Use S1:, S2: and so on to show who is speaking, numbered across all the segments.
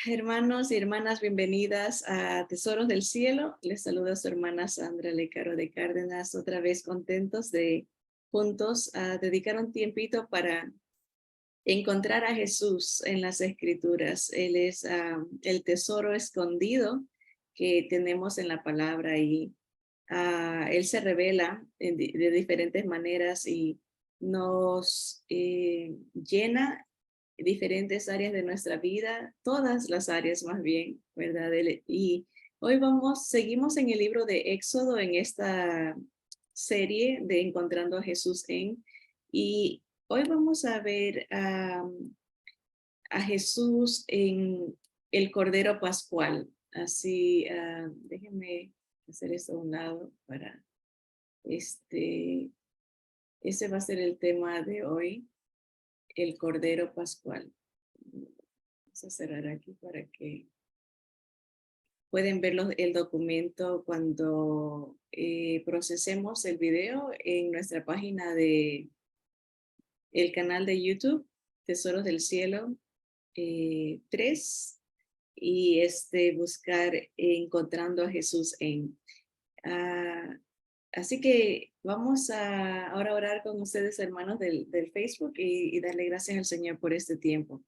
S1: Hermanos y hermanas, bienvenidas a Tesoros del Cielo. Les saluda su hermana Sandra Lecaro de Cárdenas, otra vez contentos de juntos dedicar un tiempito para encontrar a Jesús en las Escrituras. Él es el tesoro escondido que tenemos en la palabra y Él se revela de diferentes maneras y nos llena diferentes áreas de nuestra vida, todas las áreas más bien, ¿verdad? Y hoy seguimos en el libro de Éxodo en esta serie de Encontrando a Jesús y hoy vamos a ver a Jesús en el Cordero Pascual. Así, déjenme hacer esto a un lado para este, ese va a ser el tema de hoy, el Cordero Pascual. Vamos a cerrar aquí para que pueden ver el documento cuando procesemos el video en nuestra página de el canal de YouTube, Tesoros del Cielo 3, y buscar Encontrando a Jesús en. Ah, Así que vamos a ahora orar con ustedes, hermanos del Facebook, y darle gracias al Señor por este tiempo.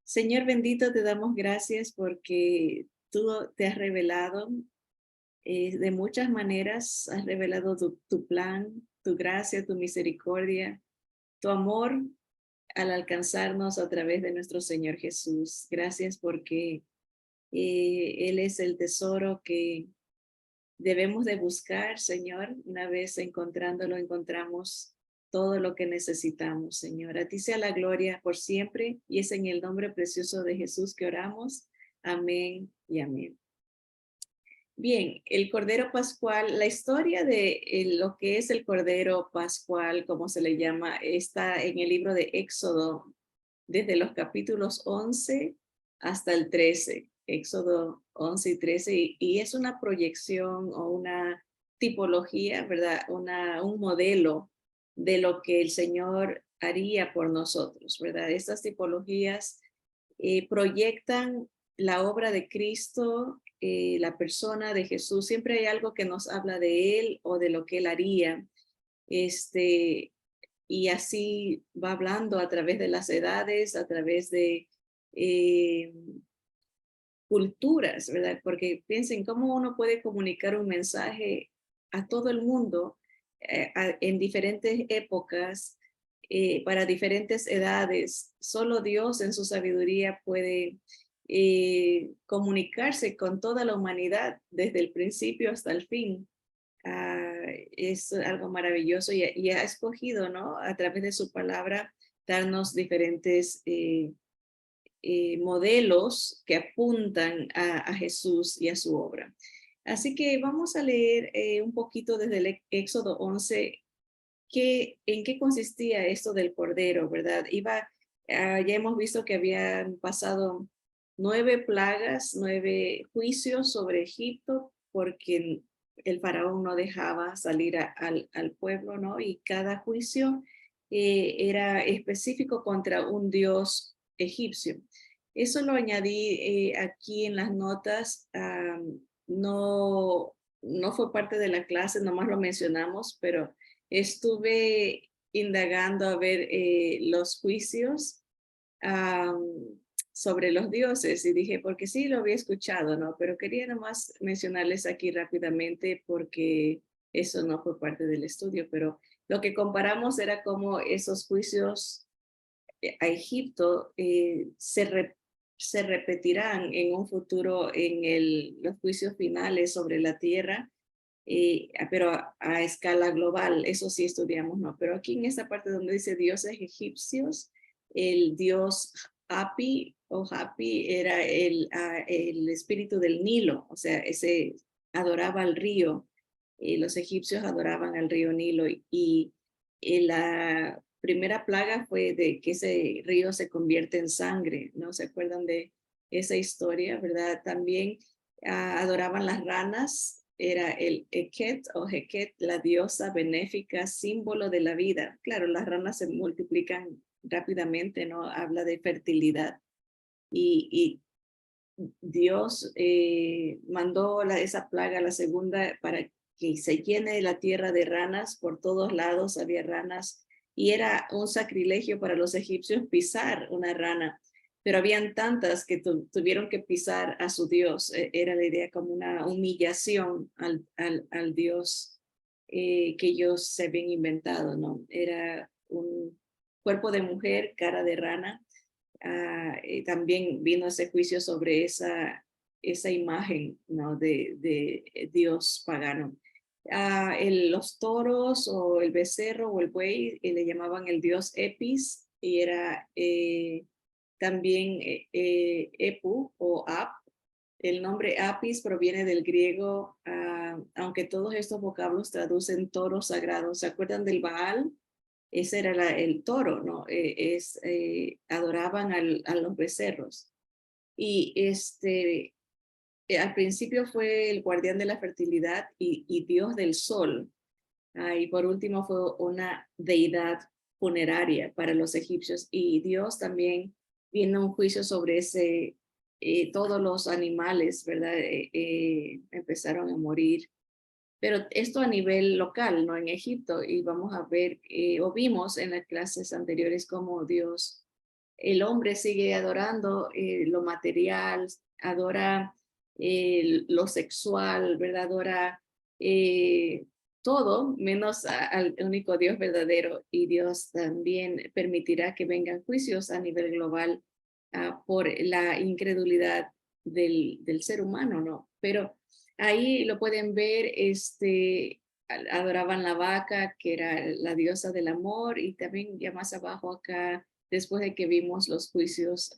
S1: Señor bendito, te damos gracias porque tú te has revelado de muchas maneras, has revelado tu plan, tu gracia, tu misericordia, tu amor al alcanzarnos a través de nuestro Señor Jesús. Gracias porque Él es el tesoro que debemos de buscar, Señor. Una vez encontrándolo, encontramos todo lo que necesitamos, Señor. A ti sea la gloria por siempre, y es en el nombre precioso de Jesús que oramos. Amén y amén. Bien, el Cordero Pascual, la historia de lo que es el Cordero Pascual, como se le llama, está en el libro de Éxodo, desde los capítulos 11 hasta el 13, Éxodo 11 y 13, y es una proyección o una tipología, ¿verdad? Un modelo de lo que el Señor haría por nosotros, ¿verdad? Estas tipologías proyectan la obra de Cristo, la persona de Jesús. Siempre hay algo que nos habla de Él o de lo que Él haría. Este, y así va hablando a través de las edades, a través de eh, culturas, ¿verdad? Porque piensen cómo uno puede comunicar un mensaje a todo el mundo en diferentes épocas, para diferentes edades. Solo Dios en su sabiduría puede comunicarse con toda la humanidad desde el principio hasta el fin. Es algo maravilloso y ha escogido, ¿no? A través de su palabra, darnos diferentes modelos que apuntan a Jesús y a su obra. Así que vamos a leer un poquito desde el Éxodo 11, en qué consistía esto del Cordero, ¿verdad? Ya hemos visto que habían pasado 9 plagas, 9 juicios sobre Egipto, porque el faraón no dejaba salir al pueblo, ¿no? Y cada juicio era específico contra un dios egipcio. Eso lo añadí aquí en las notas. No fue parte de la clase, nomás lo mencionamos, pero estuve indagando a ver los juicios sobre los dioses y dije, porque sí lo había escuchado, ¿no? Pero quería nomás mencionarles aquí rápidamente porque eso no fue parte del estudio, pero lo que comparamos era cómo esos juicios a Egipto se repetirán en un futuro en los juicios finales sobre la tierra, pero a escala global. Eso sí estudiamos, ¿no? Pero aquí en esta parte donde dice dioses egipcios, el dios Hapi era el espíritu del Nilo, o sea, ese adoraba al río. Los egipcios adoraban al río Nilo la primera plaga fue de que ese río se convierte en sangre, ¿no? ¿Se acuerdan de esa historia, verdad? También adoraban las ranas, era el Eket o Heket, la diosa benéfica, símbolo de la vida. Claro, las ranas se multiplican rápidamente, ¿no? Habla de fertilidad. Y Dios mandó esa plaga, la segunda, para que se llene la tierra de ranas. Por todos lados había ranas y era un sacrilegio para los egipcios pisar una rana, pero habían tantas que tuvieron que pisar a su Dios. Era la idea como una humillación al Dios que ellos se habían inventado, ¿no? Era un cuerpo de mujer, cara de rana. También vino ese juicio sobre esa imagen, ¿no? de Dios pagano. Los toros o el becerro o el buey le llamaban el dios Epis y era también Epu o Ap. El nombre Apis proviene del griego, aunque todos estos vocablos traducen toro sagrado. ¿Se acuerdan del Baal? Ese era el toro, ¿no? Adoraban a los becerros. Y al principio fue el guardián de la fertilidad y dios del sol. Y por último fue una deidad funeraria para los egipcios. Y Dios también viene un juicio sobre todos los animales, ¿verdad? Empezaron a morir. Pero esto a nivel local, ¿no? En Egipto, y vamos a ver, o vimos en las clases anteriores cómo el hombre sigue adorando lo material, adora lo sexual, ¿verdad? Adora todo, menos al único Dios verdadero, y Dios también permitirá que vengan juicios a nivel global por la incredulidad del ser humano, ¿no? Pero ahí lo pueden ver, adoraban la vaca, que era la diosa del amor, y también ya más abajo acá, después de que vimos los juicios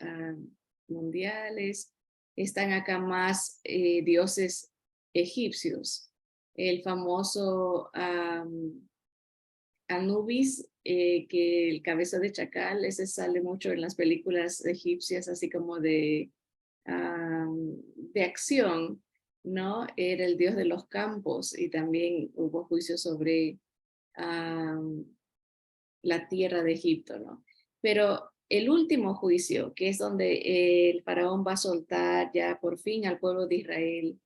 S1: mundiales, están acá más dioses egipcios. El famoso Anubis, que el cabeza de chacal, ese sale mucho en las películas egipcias, así como de acción, ¿no? Era el dios de los campos y también hubo juicios sobre la tierra de Egipto, ¿no? Pero el último juicio, que es donde el faraón va a soltar ya por fin al pueblo de Israel,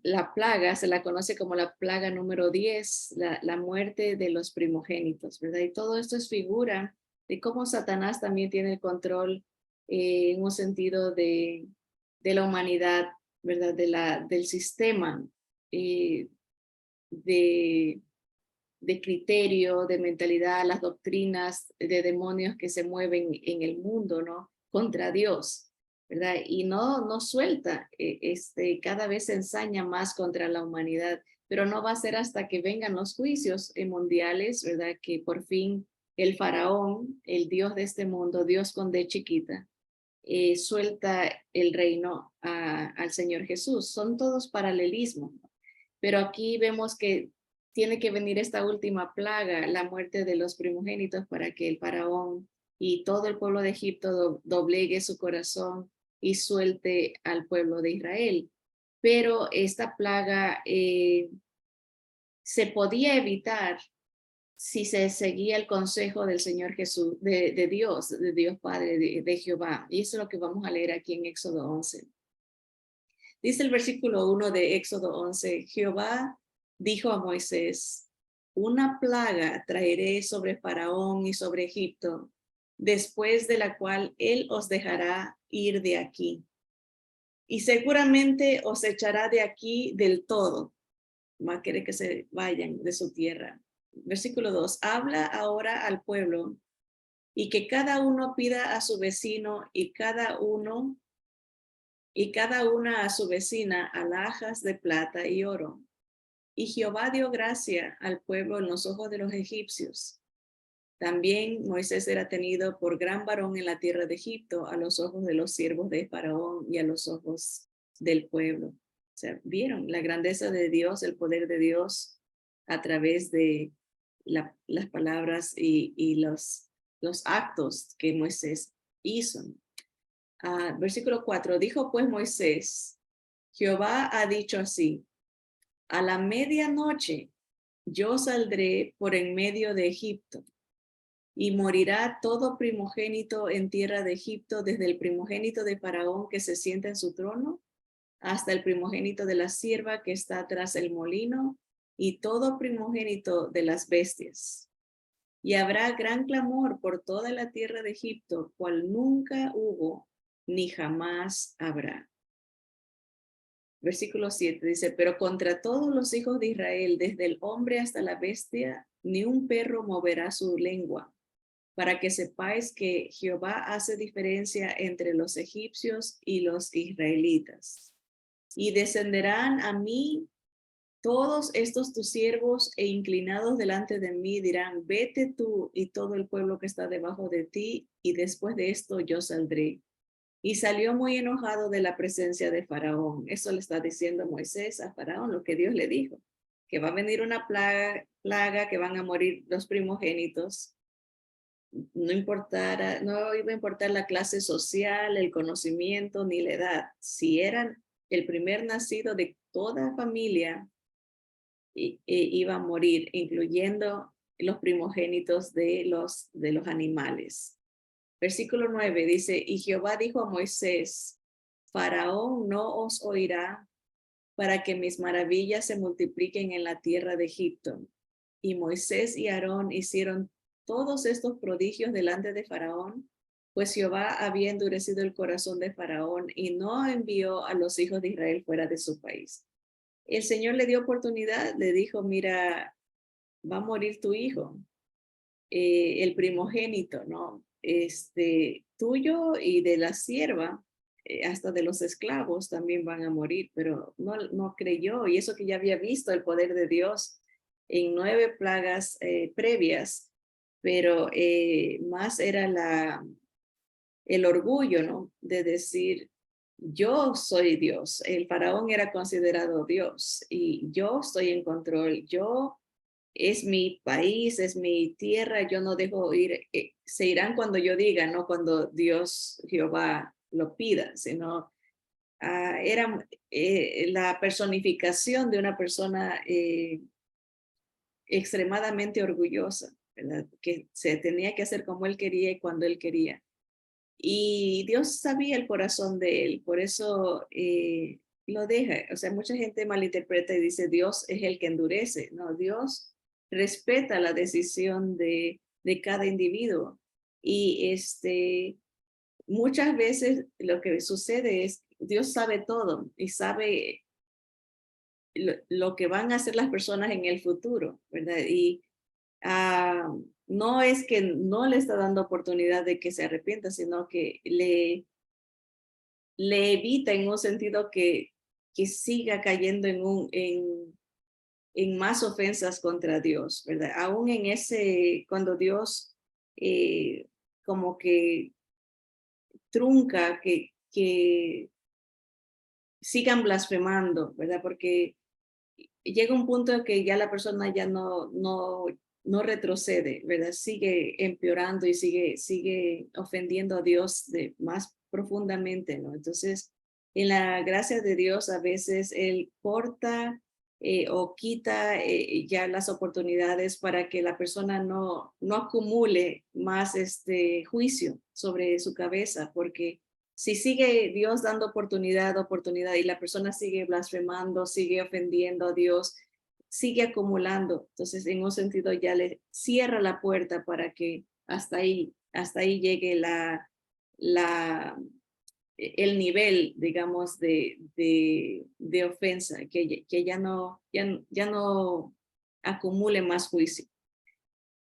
S1: la plaga se la conoce como la plaga número 10, la muerte de los primogénitos, ¿verdad? Y todo esto es figura de cómo Satanás también tiene el control en un sentido de la humanidad, ¿verdad? Del sistema eh, de, de criterio, de mentalidad, las doctrinas de demonios que se mueven en el mundo, ¿no? Contra Dios, ¿verdad? Y no suelta, cada vez se ensaña más contra la humanidad, pero no va a ser hasta que vengan los juicios mundiales, ¿verdad? Que por fin el faraón, el Dios de este mundo, Dios con D chiquita, suelta el reino al Señor Jesús. Son todos paralelismos, ¿no? Pero aquí vemos que tiene que venir esta última plaga, la muerte de los primogénitos, para que el faraón y todo el pueblo de Egipto doblegue su corazón y suelte al pueblo de Israel. Pero esta plaga se podía evitar si se seguía el consejo del Señor Jesús, de Dios Padre, de Jehová. Y eso es lo que vamos a leer aquí en Éxodo 11. Dice el versículo 1 de Éxodo 11, Jehová dijo a Moisés, una plaga traeré sobre Faraón y sobre Egipto, después de la cual él os dejará ir de aquí. Y seguramente os echará de aquí del todo. Va a querer que se vayan de su tierra. Versículo 2, habla ahora al pueblo y que cada uno pida a su vecino y cada una a su vecina alhajas de plata y oro. Y Jehová dio gracia al pueblo en los ojos de los egipcios. También Moisés era tenido por gran varón en la tierra de Egipto a los ojos de los siervos de Faraón y a los ojos del pueblo. O sea, vieron la grandeza de Dios, el poder de Dios a través de las palabras y los actos que Moisés hizo. Versículo 4, dijo pues Moisés, Jehová ha dicho así, a la medianoche yo saldré por en medio de Egipto, Y morirá todo primogénito en tierra de Egipto, desde el primogénito de Faraón que se sienta en su trono, hasta el primogénito de la sierva que está tras el molino, y todo primogénito de las bestias. Y habrá gran clamor por toda la tierra de Egipto, cual nunca hubo, ni jamás habrá. Versículo 7 dice, pero contra todos los hijos de Israel, desde el hombre hasta la bestia, ni un perro moverá su lengua, para que sepáis que Jehová hace diferencia entre los egipcios y los israelitas. Y descenderán a mí todos estos tus siervos e inclinados delante de mí dirán, vete tú y todo el pueblo que está debajo de ti, y después de esto yo saldré. Y salió muy enojado de la presencia de Faraón. Eso le está diciendo Moisés a Faraón, lo que Dios le dijo, que va a venir una plaga que van a morir los primogénitos. No importara, no iba a importar la clase social, el conocimiento ni la edad. Si eran el primer nacido de toda familia, iba a morir, incluyendo los primogénitos de los animales. Versículo 9 dice, y Jehová dijo a Moisés, Faraón no os oirá para que mis maravillas se multipliquen en la tierra de Egipto. Y Moisés y Aarón hicieron todos estos prodigios delante de Faraón, pues Jehová había endurecido el corazón de Faraón y no envió a los hijos de Israel fuera de su país. El Señor le dio oportunidad, le dijo, mira, va a morir tu hijo, el primogénito, ¿no? Tuyo y de la sierva, hasta de los esclavos también van a morir, pero no creyó, y eso que ya había visto el poder de Dios en 9 plagas previas, pero más era el orgullo, ¿no? De decir, yo soy Dios. El faraón era considerado Dios y yo estoy en control. Yo es mi país, es mi tierra, yo no dejo ir. Se irán cuando yo diga, no cuando Dios, Jehová, lo pida, sino era la personificación de una persona extremadamente orgullosa, ¿verdad? Que se tenía que hacer como él quería y cuando él quería. Y Dios sabía el corazón de él, por eso lo deja. O sea, mucha gente malinterpreta y dice, Dios es el que endurece. No, Dios respeta la decisión de cada individuo. Y muchas veces lo que sucede es, Dios sabe todo y sabe lo que van a hacer las personas en el futuro, ¿verdad? Y no es que no le está dando oportunidad de que se arrepienta, sino que le evita en un sentido que siga cayendo en más ofensas contra Dios, ¿verdad? Aún en cuando Dios como que trunca que sigan blasfemando, ¿verdad? Porque llega un punto en que ya la persona ya no retrocede, ¿verdad? Sigue empeorando y sigue ofendiendo a Dios más profundamente, ¿no? Entonces, en la gracia de Dios, a veces Él corta o quita ya las oportunidades para que la persona no acumule más juicio sobre su cabeza, porque si sigue Dios dando oportunidad y la persona sigue blasfemando, sigue ofendiendo a Dios, sigue acumulando, entonces en un sentido ya le cierra la puerta para que hasta ahí llegue el nivel, digamos, de ofensa, que ya no acumule más juicio.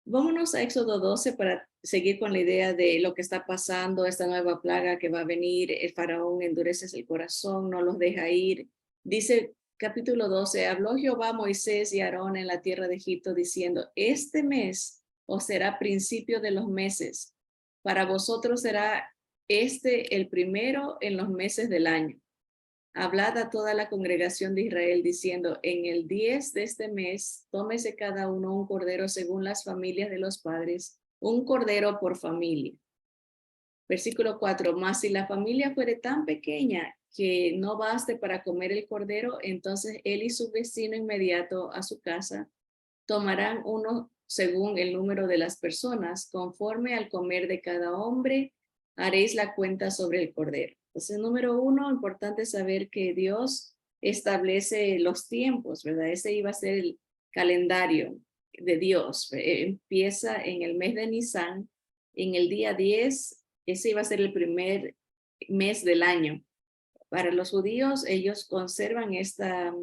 S1: Vámonos a Éxodo 12 para seguir con la idea de lo que está pasando, esta nueva plaga que va a venir. El faraón endurece el corazón, no los deja ir. Dice capítulo 12, habló Jehová a Moisés y a Aarón en la tierra de Egipto diciendo, este mes os será principio de los meses. Para vosotros será el primero en los meses del año. Hablad a toda la congregación de Israel diciendo, en el 10 de este mes, tómese cada uno un cordero según las familias de los padres, un cordero por familia. Versículo 4, mas si la familia fuere tan pequeña que no baste para comer el cordero, entonces él y su vecino inmediato a su casa tomarán uno según el número de las personas, conforme al comer de cada hombre, haréis la cuenta sobre el cordero. Entonces, número uno, importante saber que Dios establece los tiempos, ¿verdad? Ese iba a ser el calendario de Dios. Empieza en el mes de Nisan, en el día 10, ese iba a ser el primer mes del año. Para los judíos, ellos conservan esta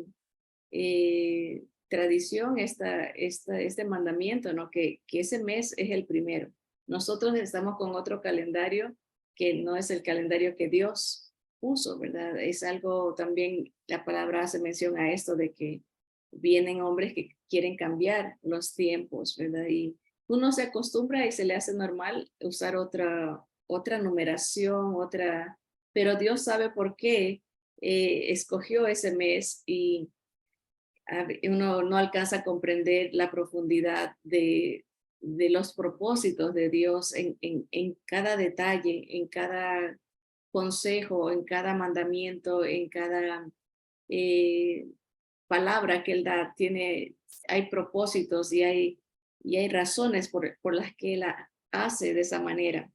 S1: tradición, este mandamiento, ¿no? Que ese mes es el primero. Nosotros estamos con otro calendario que no es el calendario que Dios puso, ¿verdad? Es algo también, la palabra hace mención a esto de que vienen hombres que quieren cambiar los tiempos, ¿verdad? Y uno se acostumbra y se le hace normal usar otra numeración, pero Dios sabe por qué escogió ese mes y uno no alcanza a comprender la profundidad de los propósitos de Dios en cada detalle, en cada consejo, en cada mandamiento, en cada eh, palabra que Él da. Hay propósitos y hay razones por las que Él hace de esa manera.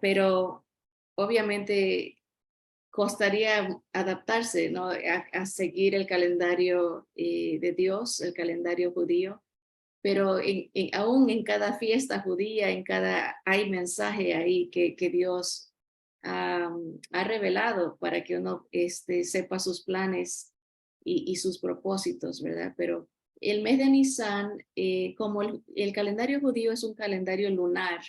S1: Pero obviamente costaría adaptarse, ¿no? A seguir el calendario de Dios, el calendario judío, pero aún en cada fiesta judía, hay mensaje ahí que Dios ha revelado para que uno sepa sus planes y sus propósitos, ¿verdad? Pero el mes de Nisan, como el calendario judío es un calendario lunar,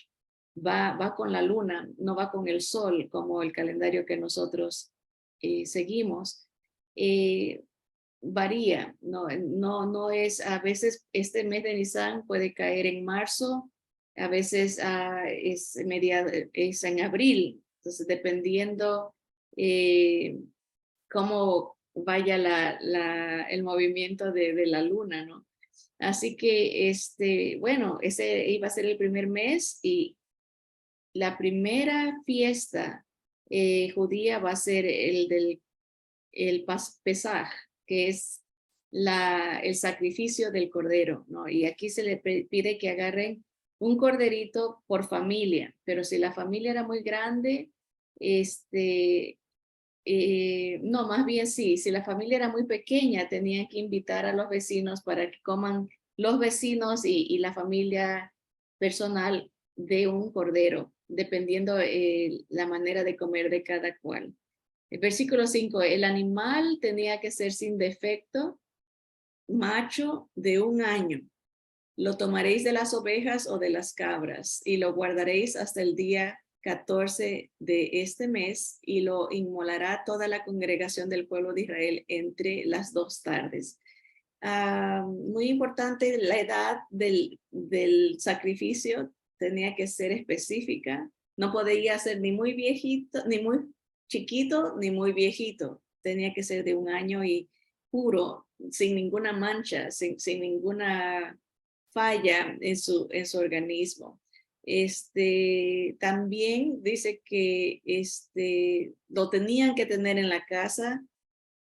S1: va con la luna, no va con el sol, como el calendario que nosotros seguimos. Eh, Varía, no es, a veces este mes de Nisan puede caer en marzo, a veces es en abril, entonces dependiendo eh, cómo vaya el movimiento de la luna, ¿no? Así que, bueno, ese iba a ser el primer mes y la primera fiesta judía va a ser el Pesaj, que es el sacrificio del cordero, ¿no? Y aquí se le pide que agarren un corderito por familia, pero si la familia era muy grande, no, más bien sí, si la familia era muy pequeña, tenían que invitar a los vecinos para que coman los vecinos y la familia personal de un cordero, dependiendo la manera de comer de cada cual. El versículo 5, el animal tenía que ser sin defecto, macho de 1 año. Lo tomaréis de las ovejas o de las cabras y lo guardaréis hasta el día 14 de este mes y lo inmolará toda la congregación del pueblo de Israel entre las 2 tardes. Muy importante, la edad del sacrificio tenía que ser específica. No podía ser ni muy viejito, ni muy chiquito, ni muy viejito. Tenía que ser de 1 año y puro, sin ninguna mancha, sin ninguna falla en su organismo. También dice que lo tenían que tener en la casa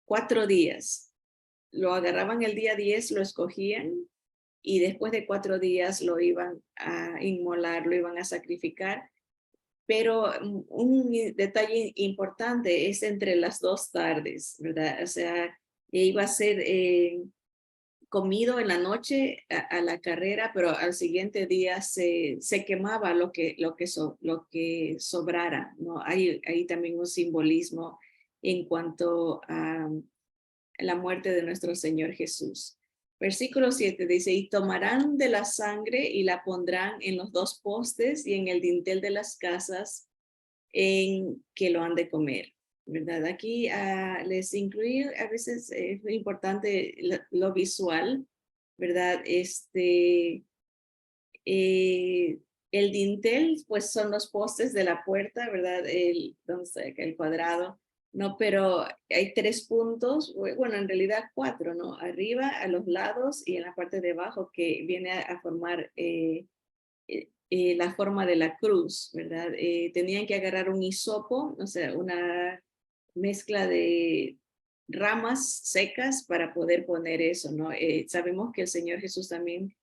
S1: 4 días. Lo agarraban el día 10, lo escogían y después de 4 días lo iban a inmolar, lo iban a sacrificar. Pero un detalle importante es entre las 2 tardes, ¿verdad? O sea, iba a ser comido en la noche a la carrera, pero al siguiente día se quemaba lo que sobrara, ¿no? Hay también un simbolismo en cuanto a la muerte de nuestro Señor Jesús. Versículo 7 dice, y tomarán de la sangre y la pondrán en los 2 postes y en el dintel de las casas en que lo han de comer, ¿verdad? Aquí les incluí, a veces es muy importante lo visual, ¿verdad? El dintel, pues son los postes de la puerta, ¿verdad? ¿Dónde está acá? El cuadrado, ¿no? Pero hay 3 puntos, bueno, en realidad 4, ¿no? Arriba, a los lados y en la parte de abajo que viene a formar la forma de la cruz, ¿verdad? Tenían que agarrar un hisopo, o sea, una mezcla de ramas secas para poder poner eso, ¿no? Sabemos que el Señor Jesús también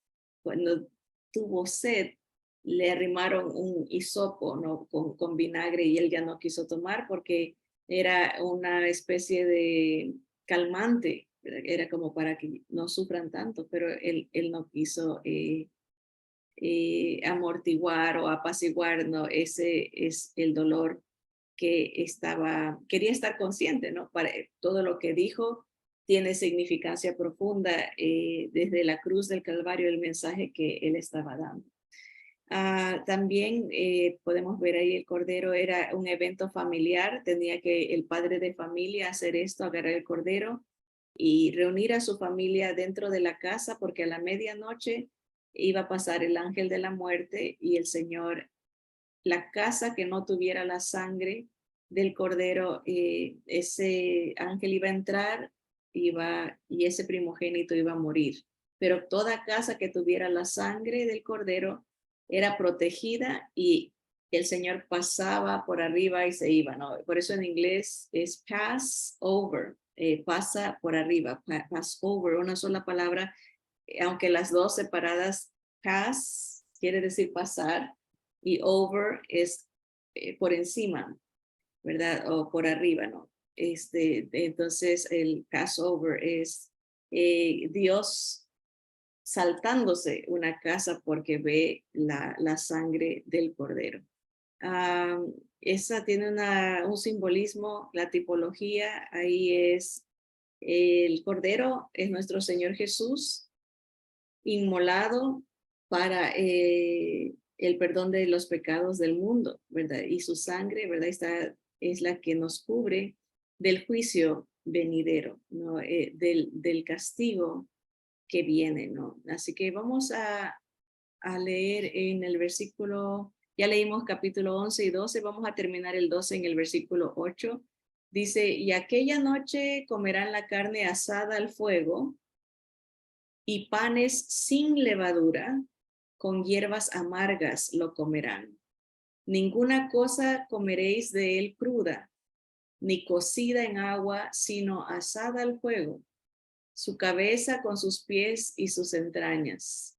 S1: cuando tuvo sed, le arrimaron un hisopo, ¿no? Con vinagre y él ya no quiso tomar porque era una especie de calmante, era como para que no sufran tanto, pero él no quiso amortiguar o apaciguar, ¿no? Ese es el dolor que quería estar consciente, ¿no? Para todo lo que dijo tiene significancia profunda desde la cruz del Calvario, el mensaje que él estaba dando. También podemos ver ahí el cordero era un evento familiar, tenía que el padre de familia hacer esto, agarrar el cordero y reunir a su familia dentro de la casa porque a la medianoche iba a pasar el ángel de la muerte y el Señor, la casa que no tuviera la sangre del cordero, ese ángel iba a entrar y ese primogénito iba a morir. Pero toda casa que tuviera la sangre del cordero era protegida y el Señor pasaba por arriba y se iba, ¿no? Por eso en inglés es pass over, pasa por arriba, pass over, una sola palabra, aunque las dos separadas, pass quiere decir pasar y over es por encima, ¿verdad? O por arriba, ¿no? Entonces el Passover es Dios saltándose una casa porque ve la sangre del cordero. Esa tiene un simbolismo, la tipología, ahí es el cordero, es nuestro Señor Jesús, inmolado para el perdón de los pecados del mundo, ¿verdad? Y su sangre, ¿verdad? Es la que nos cubre del juicio venidero, ¿no? Del castigo que viene, ¿no? Así que vamos a leer en el versículo, ya leímos capítulo 11 y 12, vamos a terminar el 12 en el versículo 8. Dice, y aquella noche comerán la carne asada al fuego y panes sin levadura, con hierbas amargas lo comerán. Ninguna cosa comeréis de él cruda, ni cocida en agua, sino asada al fuego, su cabeza con sus pies y sus entrañas.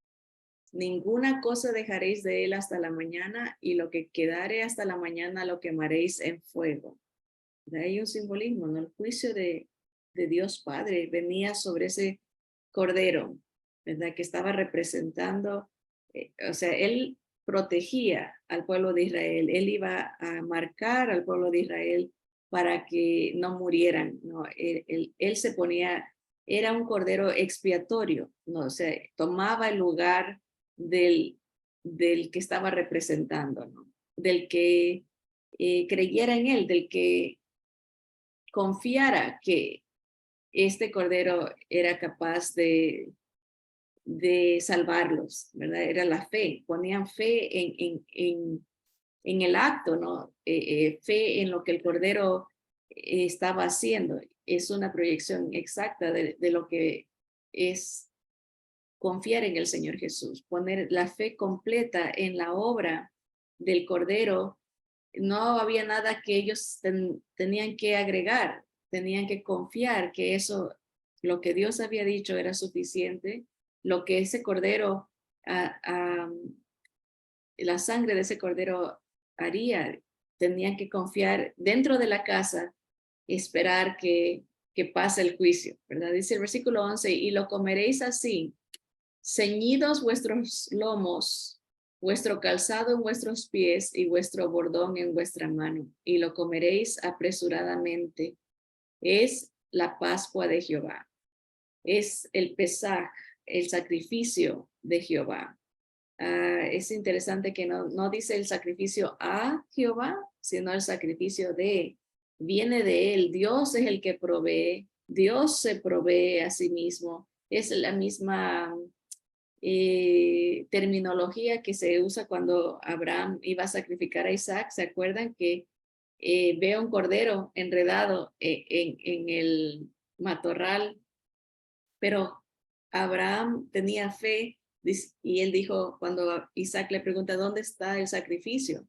S1: Ninguna cosa dejaréis de él hasta la mañana, y lo que quedare hasta la mañana lo quemaréis en fuego. De ahí un simbolismo, ¿no? El juicio de Dios Padre venía sobre ese cordero, ¿verdad? Que estaba representando, o sea, él protegía al pueblo de Israel, él iba a marcar al pueblo de Israel para que no murieran, ¿no? Él se ponía, era un cordero expiatorio, ¿no? O sea, tomaba el lugar del que estaba representando, ¿no? Del que creyera en él, del que confiara que este cordero era capaz de salvarlos, ¿verdad? Era la fe, ponían fe en el acto, ¿no? Fe en lo que el cordero estaba haciendo. Es una proyección exacta de lo que es confiar en el Señor Jesús, poner la fe completa en la obra del cordero. No había nada que ellos tenían que agregar, tenían que confiar que eso, lo que Dios había dicho era suficiente, lo que ese cordero, la sangre de ese cordero haría, tenían que confiar dentro de la casa, esperar que pase el juicio, ¿verdad? Dice el versículo 11, y lo comeréis así, ceñidos vuestros lomos, vuestro calzado en vuestros pies y vuestro bordón en vuestra mano, y lo comeréis apresuradamente. Es la Pascua de Jehová. Es el Pesaj, el sacrificio de Jehová. Es interesante que no dice el sacrificio a Jehová, sino el sacrificio viene de él. Dios es el que provee, Dios se provee a sí mismo. Es la misma terminología que se usa cuando Abraham iba a sacrificar a Isaac. ¿Se acuerdan que ve un cordero enredado en el matorral? Pero Abraham tenía fe y él dijo, cuando Isaac le pregunta, ¿dónde está el sacrificio?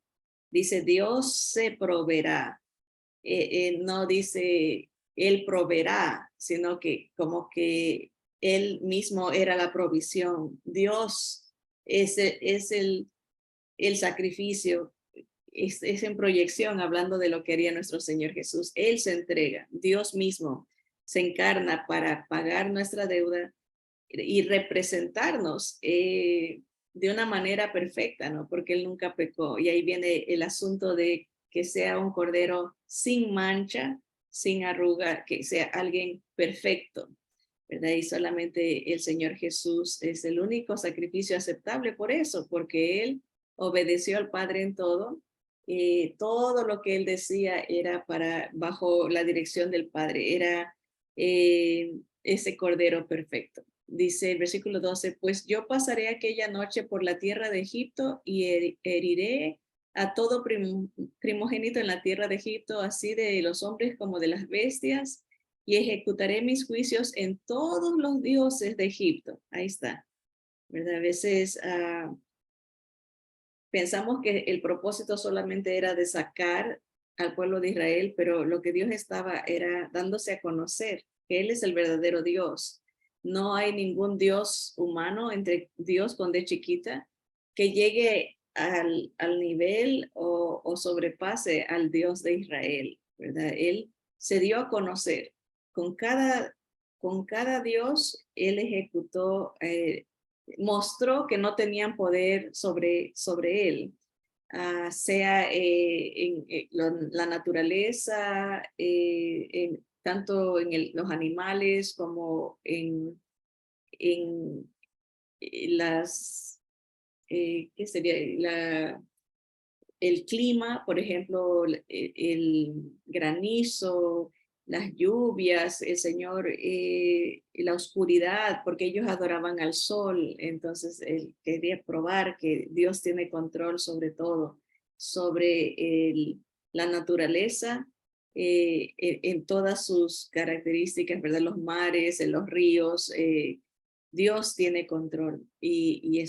S1: Dice, Dios se proveerá. No dice, él proveerá, sino que como que él mismo era la provisión. Dios Ese es el sacrificio, es en proyección, hablando de lo que haría nuestro Señor Jesús. Él se entrega, Dios mismo se encarna para pagar nuestra deuda y representarnos de una manera perfecta, ¿no? Porque Él nunca pecó. Y ahí viene el asunto de que sea un cordero sin mancha, sin arruga, que sea alguien perfecto, ¿verdad? Y solamente el Señor Jesús es el único sacrificio aceptable por eso, porque Él obedeció al Padre en todo. Todo lo que Él decía era bajo la dirección del Padre, era ese cordero perfecto. Dice el versículo 12, pues yo pasaré aquella noche por la tierra de Egipto y heriré a todo primogénito en la tierra de Egipto, así de los hombres como de las bestias, y ejecutaré mis juicios en todos los dioses de Egipto. Ahí está, ¿verdad? A veces pensamos que el propósito solamente era de sacar al pueblo de Israel, pero lo que Dios estaba era dándose a conocer, que Él es el verdadero Dios. No hay ningún Dios humano, entre Dios con D chiquita, que llegue al nivel o sobrepase al Dios de Israel, ¿verdad? Él se dio a conocer. Con cada Dios, Él ejecutó mostró que no tenían poder sobre él, sea en la naturaleza, tanto en los animales como en las, ¿qué sería? El clima, por ejemplo, el granizo, las lluvias, el Señor, la oscuridad, porque ellos adoraban al sol, entonces él quería probar que Dios tiene control sobre todo, sobre la naturaleza, en todas sus características, ¿verdad? Los mares, en los ríos, Dios tiene control y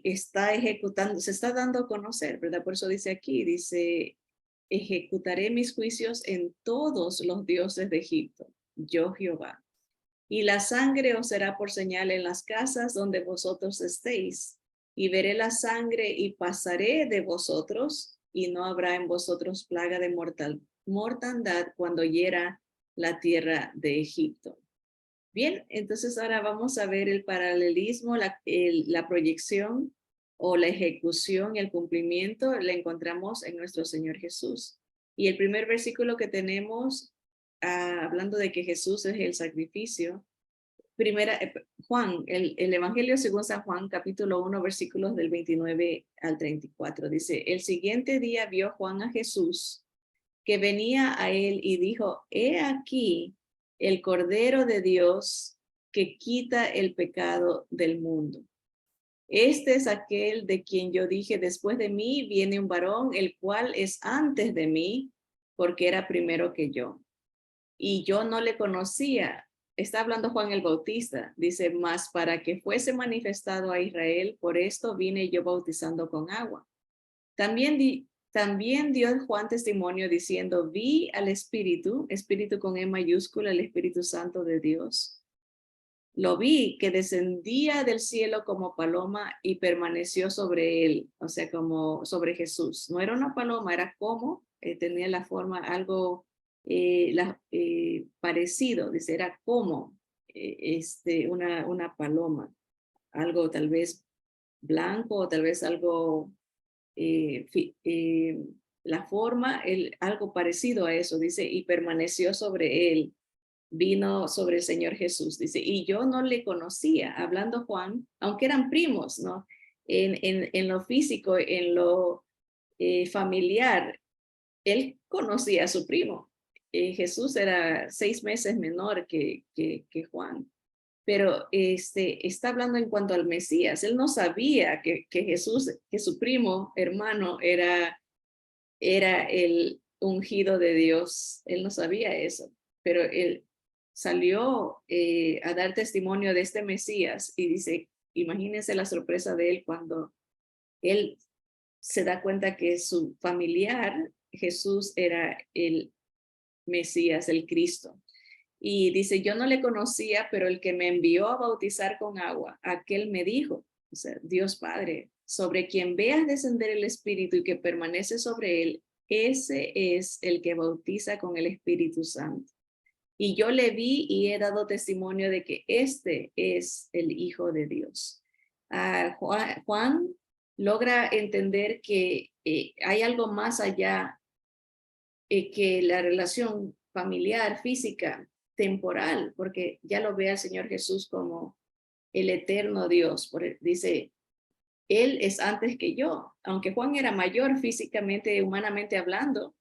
S1: está ejecutando, se está dando a conocer, ¿verdad? Por eso dice aquí, dice, ejecutaré mis juicios en todos los dioses de Egipto, yo Jehová. Y la sangre os será por señal en las casas donde vosotros estéis. Y veré la sangre y pasaré de vosotros, y no habrá en vosotros plaga de mortandad cuando hiera la tierra de Egipto. Bien, entonces ahora vamos a ver el paralelismo, la proyección o la ejecución y el cumplimiento la encontramos en nuestro Señor Jesús. Y el primer versículo que tenemos, hablando de que Jesús es el sacrificio, Juan, el Evangelio según San Juan, capítulo 1, versículos del 29 al 34, dice, el siguiente día vio Juan a Jesús que venía a él y dijo, he aquí el Cordero de Dios que quita el pecado del mundo. Este es aquel de quien yo dije, después de mí viene un varón, el cual es antes de mí, porque era primero que yo. Y yo no le conocía. Está hablando Juan el Bautista. Dice, mas para que fuese manifestado a Israel, por esto vine yo bautizando con agua. También dio Juan testimonio diciendo, vi al Espíritu con E mayúscula, el Espíritu Santo de Dios. Lo vi que descendía del cielo como paloma y permaneció sobre él, o sea, como sobre Jesús. No era una paloma, era como, tenía la forma algo parecido, dice, era como una paloma, algo tal vez blanco o tal vez algo la forma, algo parecido a eso, dice, y permaneció sobre él, vino sobre el Señor Jesús, dice, y yo no le conocía, hablando Juan, aunque eran primos, ¿no? En lo físico, en lo familiar, él conocía a su primo. Jesús era 6 meses menor que Juan, pero está hablando en cuanto al Mesías. Él no sabía que Jesús, que su primo hermano era el ungido de Dios. Él no sabía eso, pero él salió a dar testimonio de este Mesías y dice, imagínense la sorpresa de él cuando él se da cuenta que su familiar, Jesús, era el Mesías, el Cristo. Y dice, yo no le conocía, pero el que me envió a bautizar con agua, aquel me dijo, o sea, Dios Padre, sobre quien veas descender el Espíritu y que permanece sobre él, ese es el que bautiza con el Espíritu Santo. Y yo le vi y he dado testimonio de que este es el Hijo de Dios. Juan logra entender que hay algo más allá que la relación familiar, física, temporal, porque ya lo ve al Señor Jesús como el eterno Dios. Dice, Él es antes que yo, aunque Juan era mayor físicamente, humanamente hablando,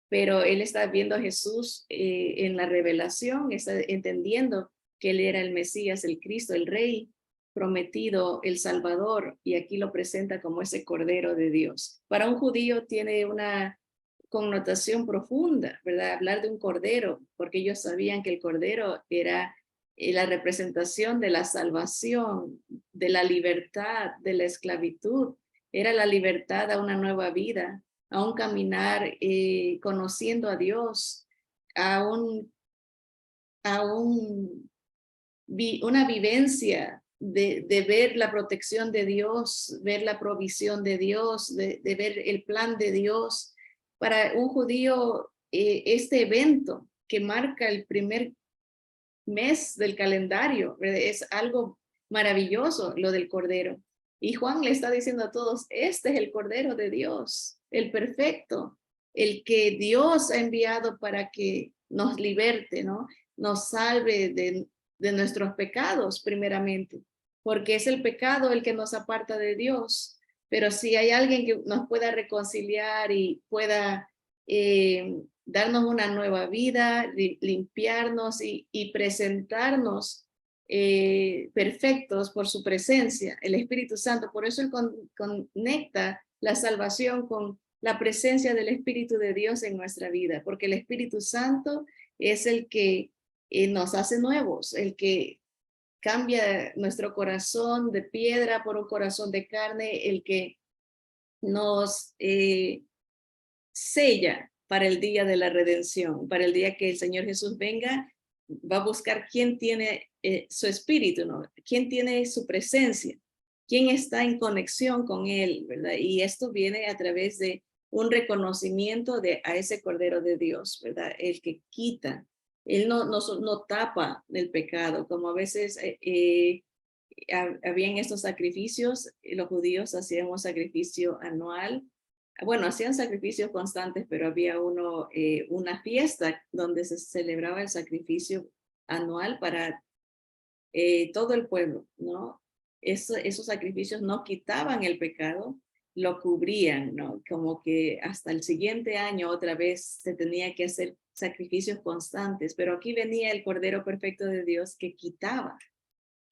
S1: pero él está viendo a Jesús en la revelación, está entendiendo que él era el Mesías, el Cristo, el Rey prometido, el Salvador, y aquí lo presenta como ese Cordero de Dios. Para un judío tiene una connotación profunda, ¿verdad? Hablar de un cordero, porque ellos sabían que el cordero era la representación de la salvación, de la libertad, de la esclavitud, era la libertad a una nueva vida, a un caminar conociendo a Dios, a, un, a una vivencia de ver la protección de Dios, ver la provisión de Dios, de ver el plan de Dios. Para un judío, este evento que marca el primer mes del calendario, ¿verdad? Es algo maravilloso lo del Cordero. Y Juan le está diciendo a todos, este es el Cordero de Dios, el perfecto, el que Dios ha enviado para que nos liberte, ¿no? Nos salve de nuestros pecados primeramente, porque es el pecado el que nos aparta de Dios. Pero si hay alguien que nos pueda reconciliar y pueda darnos una nueva vida, limpiarnos y presentarnos perfectos por su presencia, el Espíritu Santo. Por eso él conecta la salvación con la presencia del Espíritu de Dios en nuestra vida, porque el Espíritu Santo es el que nos hace nuevos, el que cambia nuestro corazón de piedra por un corazón de carne, el que nos sella para el día de la redención, para el día que el Señor Jesús venga, va a buscar quién tiene su espíritu, ¿no? Quién tiene su presencia, quién está en conexión con él, ¿verdad? Y esto viene a través de un reconocimiento a ese Cordero de Dios, ¿verdad? El que quita, él no tapa el pecado, como a veces habían estos sacrificios, los judíos hacían un sacrificio anual. Bueno, hacían sacrificios constantes, pero había una fiesta donde se celebraba el sacrificio anual para todo el pueblo, ¿no? Esos sacrificios no quitaban el pecado, lo cubrían, ¿no? Como que hasta el siguiente año otra vez se tenía que hacer sacrificios constantes, pero aquí venía el Cordero Perfecto de Dios que quitaba,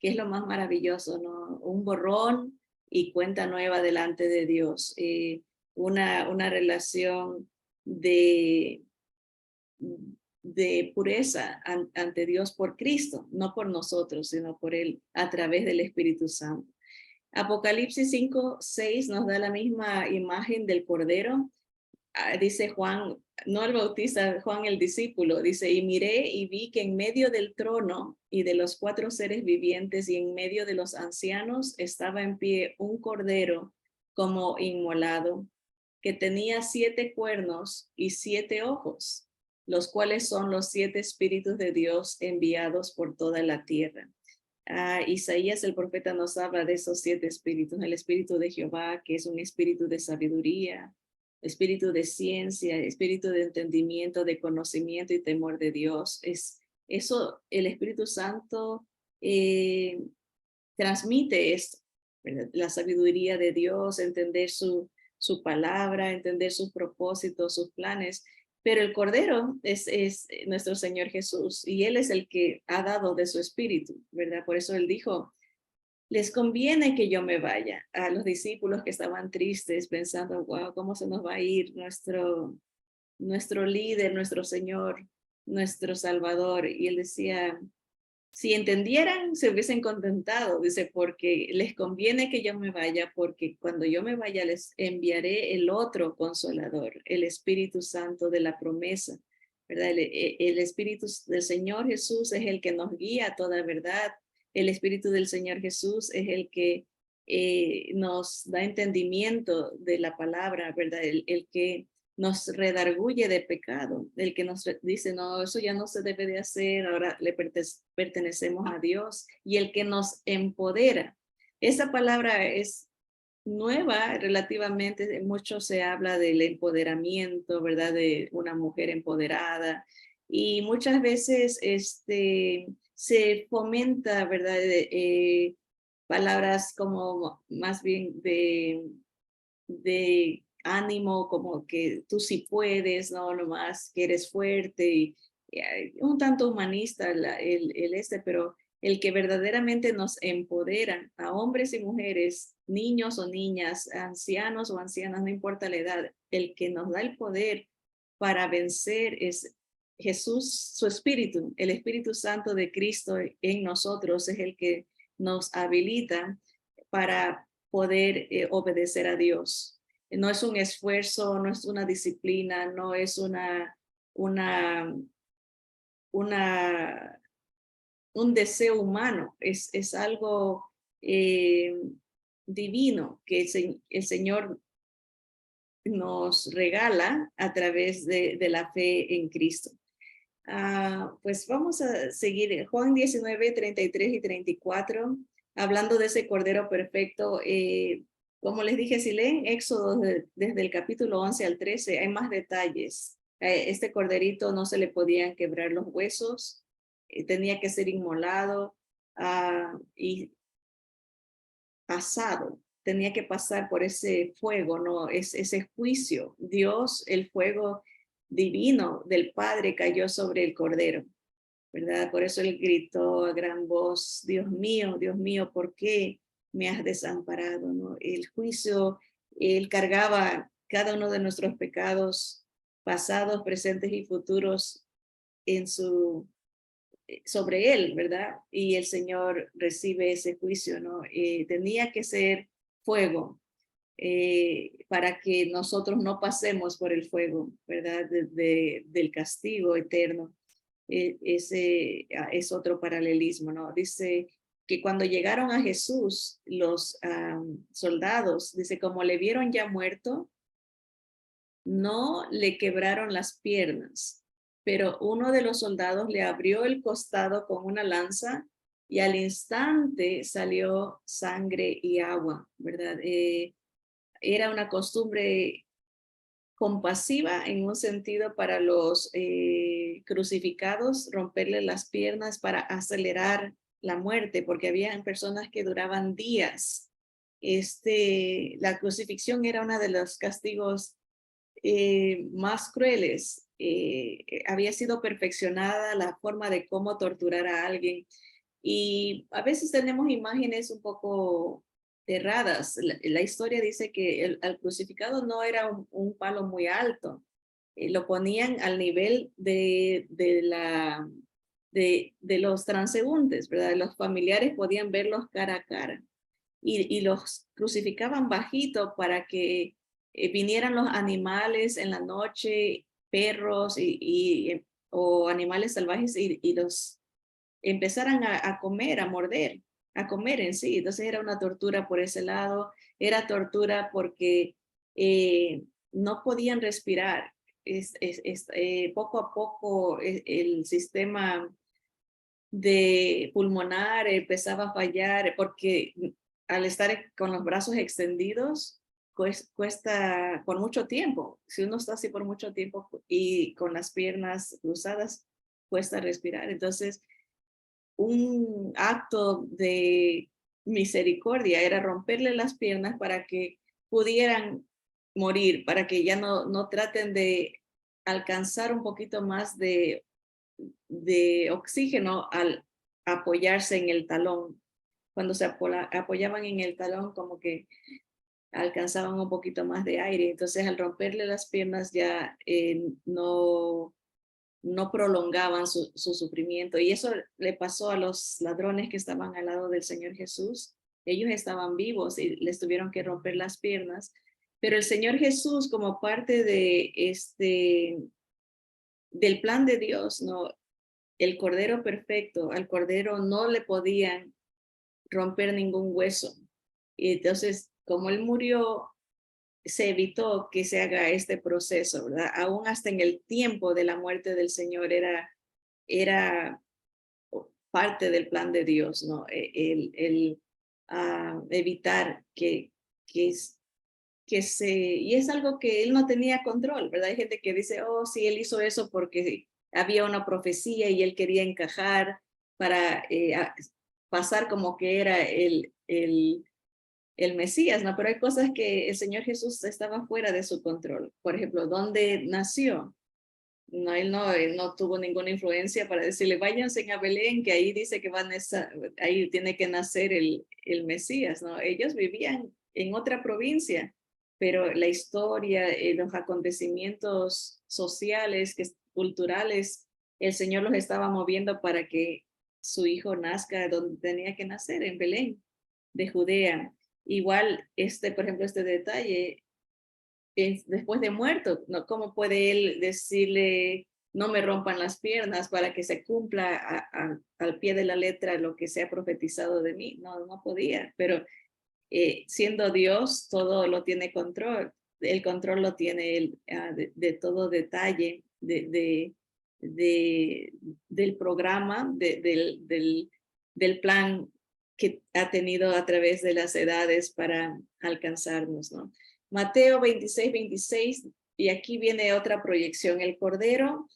S1: que es lo más maravilloso, ¿no? Un borrón y cuenta nueva delante de Dios. Una relación de, de pureza ante Dios por Cristo, no por nosotros, sino por Él, a través del Espíritu Santo. Apocalipsis 5:6 nos da la misma imagen del Cordero. Dice Juan, no el bautista, Juan el discípulo, dice, y miré y vi que en medio del trono y de los 4 seres vivientes y en medio de los ancianos estaba en pie un cordero como inmolado, que tenía 7 cuernos y 7 ojos, los cuales son los 7 espíritus de Dios enviados por toda la tierra. Isaías el profeta nos habla de esos 7 espíritus, el espíritu de Jehová, que es un espíritu de sabiduría, espíritu de ciencia, espíritu de entendimiento, de conocimiento y temor de Dios. Eso, el Espíritu Santo transmite esto, ¿verdad? La sabiduría de Dios, entender su palabra, entender sus propósitos, sus planes. Pero el Cordero es nuestro Señor Jesús y Él es el que ha dado de su espíritu, ¿verdad? Por eso Él dijo, les conviene que yo me vaya. A los discípulos que estaban tristes pensando, wow, ¿cómo se nos va a ir nuestro líder, nuestro Señor, nuestro Salvador? Y Él decía, si entendieran, se hubiesen contentado, dice, porque les conviene que yo me vaya, porque cuando yo me vaya les enviaré el otro consolador, el Espíritu Santo de la promesa, ¿verdad? El Espíritu del Señor Jesús es el que nos guía a toda verdad. El Espíritu del Señor Jesús es el que nos da entendimiento de la palabra, ¿verdad? El que nos redarguye de pecado, el que nos dice, no, eso ya no se debe de hacer, ahora le pertenecemos a Dios, y el que nos empodera. Esa palabra es nueva relativamente, mucho se habla del empoderamiento, ¿verdad? De una mujer empoderada, y muchas veces se fomenta, ¿verdad? Palabras como más bien de ánimo, como que tú sí puedes, no nomás que eres fuerte, y un tanto humanista pero el que verdaderamente nos empodera a hombres y mujeres, niños o niñas, ancianos o ancianas, no importa la edad, el que nos da el poder para vencer es Jesús, su Espíritu, el Espíritu Santo de Cristo en nosotros es el que nos habilita para poder obedecer a Dios. No es un esfuerzo, no es una disciplina, no es una, una, un deseo humano, es algo eh, divino que el Señor nos regala a través de la fe en Cristo. Pues vamos a seguir Juan 19, 33 y 34, hablando de ese Cordero Perfecto. Como les dije, si leen Éxodo desde el capítulo 11 al 13, hay más detalles. Este corderito no se le podían quebrar los huesos, tenía que ser inmolado y asado. Tenía que pasar por ese fuego, ¿no? Ese juicio. Dios, el fuego divino del Padre cayó sobre el Cordero, ¿verdad? Por eso él gritó a gran voz, Dios mío, ¿por qué me has desamparado? ¿No? El juicio, él cargaba cada uno de nuestros pecados pasados, presentes y futuros en sobre él, ¿verdad? Y el Señor recibe ese juicio, ¿no? Tenía que ser fuego para que nosotros no pasemos por el fuego, ¿verdad? Del castigo eterno. Ese es otro paralelismo, ¿no? Dice que cuando llegaron a Jesús, los soldados, dice, como le vieron ya muerto, no le quebraron las piernas, pero uno de los soldados le abrió el costado con una lanza y al instante salió sangre y agua, ¿verdad? Era una costumbre compasiva en un sentido para los crucificados, romperle las piernas para acelerar la muerte, porque habían personas que duraban días. La crucifixión era uno de los castigos más crueles. Había sido perfeccionada la forma de cómo torturar a alguien. Y a veces tenemos imágenes un poco erradas. La historia dice que al crucificado no era un palo muy alto. Lo ponían al nivel de los transeúntes, ¿verdad? Los familiares podían verlos cara a cara y los crucificaban bajito para que vinieran los animales en la noche, perros o animales salvajes y los empezaran a comer, a morder, a comer en sí. Entonces era una tortura por ese lado, era tortura porque no podían respirar. Poco a poco el sistema de pulmonar empezaba a fallar porque al estar con los brazos extendidos cuesta por mucho tiempo. Si uno está así por mucho tiempo y con las piernas cruzadas, cuesta respirar. Entonces, un acto de misericordia era romperle las piernas para que pudieran morir, para que ya no traten de alcanzar un poquito más de oxígeno al apoyarse en el talón. Cuando se apoyaban en el talón, como que alcanzaban un poquito más de aire. Entonces, al romperle las piernas ya no prolongaban su sufrimiento. Y eso le pasó a los ladrones que estaban al lado del Señor Jesús. Ellos estaban vivos y les tuvieron que romper las piernas. Pero el Señor Jesús, como parte de del plan de Dios, ¿no? El Cordero perfecto, al Cordero no le podían romper ningún hueso. Y entonces, como él murió, se evitó que se haga este proceso, ¿verdad? Aún hasta en el tiempo de la muerte del Señor era parte del plan de Dios, ¿no? Evitar que, y es algo que él no tenía control, ¿verdad? Hay gente que dice, oh, sí, él hizo eso porque había una profecía y él quería encajar para pasar como que era el Mesías, ¿no? Pero hay cosas que el Señor Jesús estaba fuera de su control. Por ejemplo, ¿dónde nació? No, él no tuvo ninguna influencia para decirle, váyanse a Belén, que ahí dice que ahí tiene que nacer el Mesías, ¿no? Ellos vivían en otra provincia, pero la historia, los acontecimientos sociales, culturales, el Señor los estaba moviendo para que su hijo nazca donde tenía que nacer, en Belén, de Judea. Igual, por ejemplo, este detalle, después de muerto, ¿no? ¿Cómo puede él decirle, no me rompan las piernas para que se cumpla al pie de la letra lo que se ha profetizado de mí? No, no podía, pero siendo Dios, todo lo tiene control. El control lo tiene él de todo detalle, del programa, del plan que ha tenido a través de las edades para alcanzarnos, ¿no? Mateo 26, y aquí viene otra proyección. El Cordero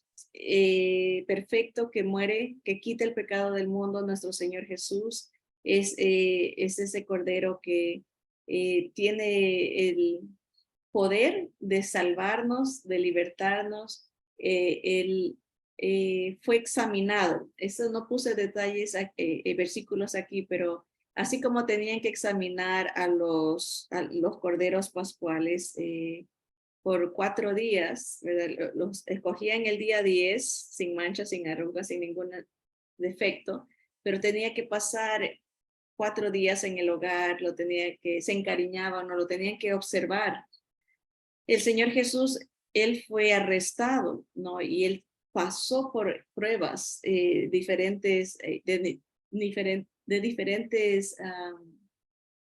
S1: perfecto que muere, que quita el pecado del mundo, nuestro Señor Jesús, es ese Cordero que tiene el poder de salvarnos, de libertarnos. Él fue examinado. Eso no puse detalles, versículos aquí, pero así como tenían que examinar a los corderos pascuales por 4 días, ¿verdad? Los escogían el día 10, sin manchas, sin arrugas, sin ningún defecto, pero tenía que pasar 4 días en el hogar, se encariñaban, no lo tenían que observar. El Señor Jesús, él fue arrestado, ¿no? Y él pasó por pruebas diferentes, de diferentes